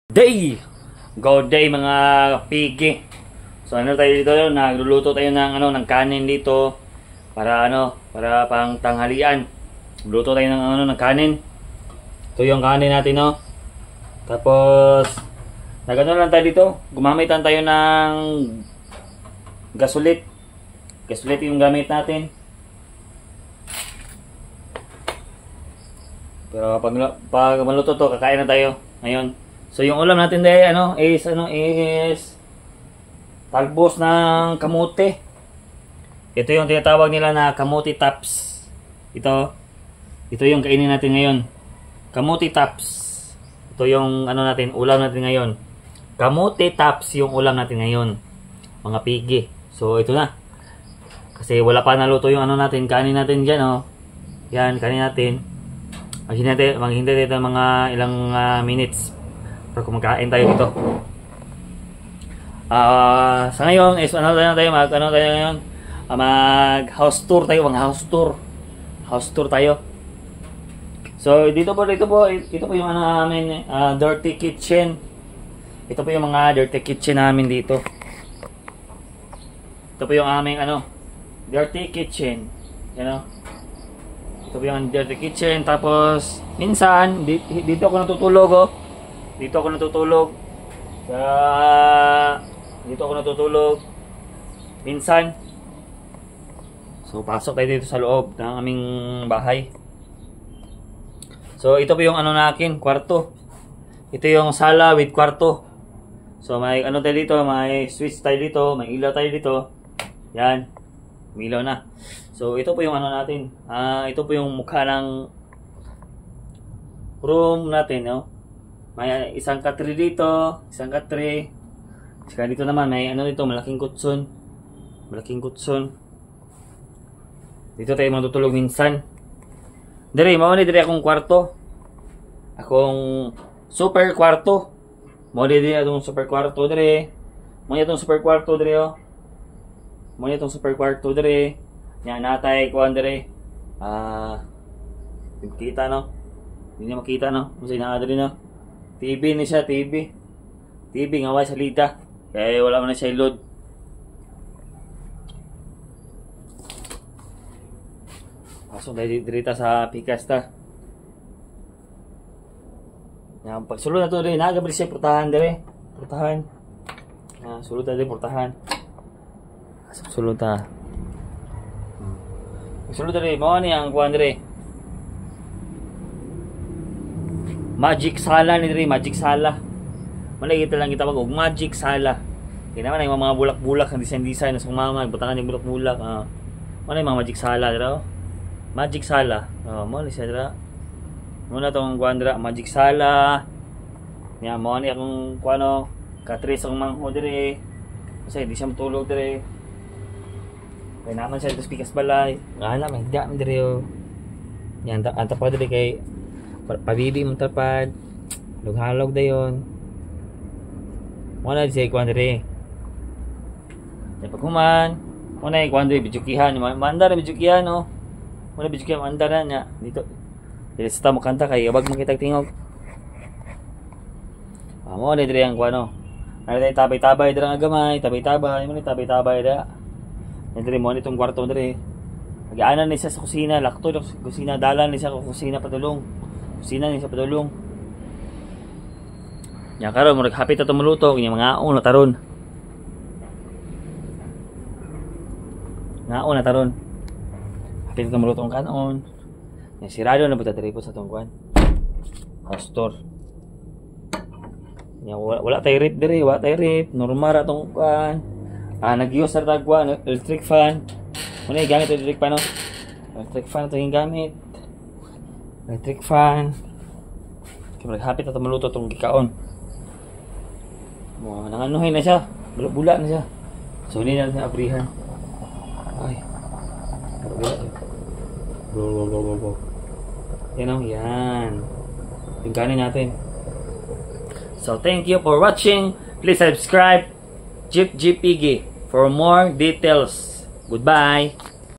Day! Go day mga pigi. So ano tayo dito, nagluluto tayo ng ng kanin dito para para pang tanghalian. Luto tayo ng kanin. Ito yung kanin natin, no. Tapos nagano lang tayo dito, gumamitan tayo ng gasolit. Gasolit yung gamit natin. Pero pag maluto to, kakain na tayo ngayon. So yung ulam natin is talbos ng kamote. Ito yung tinatawag nila na kamote tops. Ito yung kainin natin ngayon. Kamote tops. Ito yung natin, ulam natin ngayon. Kamote tops yung ulam natin ngayon, mga pigi. So ito na. Kasi wala pa naluto yung natin, kanin natin diyan, oh. Yan, kanin natin. Maghintay tayo mga ilang minutes para kumakain tayo dito. Sa ngayon is mag house tour tayo, house tour tayo. So ito po yung namin, dirty kitchen. Ito po yung mga dirty kitchen namin dito. Ito po yung aming dirty kitchen. Ito po yung dirty kitchen. Tapos minsan dito ako natutulog, oh. Dito ako natutulog minsan. So pasok tayo dito sa loob ng aming bahay. So ito po yung natin, kwarto. Ito yung sala with kwarto. So may tayo dito, may switch tayo dito, may ilaw tayo dito. Yan, may ilaw na. So ito po yung natin. Ito po yung mukha ng room natin, no. May isang katre dito, isang katre. Saka dito naman may dito, malaking kutson. Dito tayo matutulog minsan. Dire, dire akong kwarto. Akong super kwarto. Dire atong super kwarto dire. Itong super kwarto dire, oh. Itong super kwarto dire. Nya natay kuan dire. Kita, no. Hindi niya makita, no. Kasi naadri, no. TV ni siya, TV nga wala salita. Kaya wala man na siya load. Pasok tayo dito sa Picasta. Yan, pag sulod na to rin, nagabali siya portahan dire. Portahan. Sulod na din portahan. Sulod na. Sulod na rin, mga ang kuhan dire. Magic sala ni dire, magic sala. Malay kita lang gitawag og magic sala. Kaya naman ay mga bulak-bulak ang design na sumama, butangan yung bulak-bulak. Ano yung mga magic sala dira? Magic sala. Mo ni siya dira. Muna tong guandra magic sala. Nya mo ni akong kuano, katris ang mangho dire. Kasi di siya matulog dire. Kaya naman siya dito pikas balay. Ana may dam dire yo. Yan anta pa dire kay pabidi mo tapad. Lughalog dayon. Muna siya kuan dire. Dapat kuman. Muna kuan dire bijukihan, mandar bijukihan, no. Muna bijukihan mandar na dito. Dili sa mo kanta kay abag makita tingog. Mo na dire ang kuano. Ay tabay-tabay dire nga gamay, tabay-tabay, muna tabay-tabay da. Dire mo nitong kwarto dire. Nag-aanan ni siya sa kusina, lakto sa kusina, dalan ni siya sa kusina padulong. Kusina ni siya padulong. Nya karon mo naghapit ta maluto, kanya mga aon na taron. Naon na taron. Hapit ka maluto ang kanon. Nya sirado na buta diri po sa tong kuan. House tour. Nya wala tay rip diri, wala tay rip, normal ra tong kuan. Nag-use sa tagwa electric fan. Muna gamit electric fan, no. Electric fan to yung gamit. Electric fan. Kaya maghapit na maluto itong gikaon. Nanganuhin na siya. Bula na siya. So hindi na siya abrihan. Ay. Bro. Yan o. Yan. Yung kanin natin. So thank you for watching. Please subscribe Jeep Piggy for more details. Goodbye.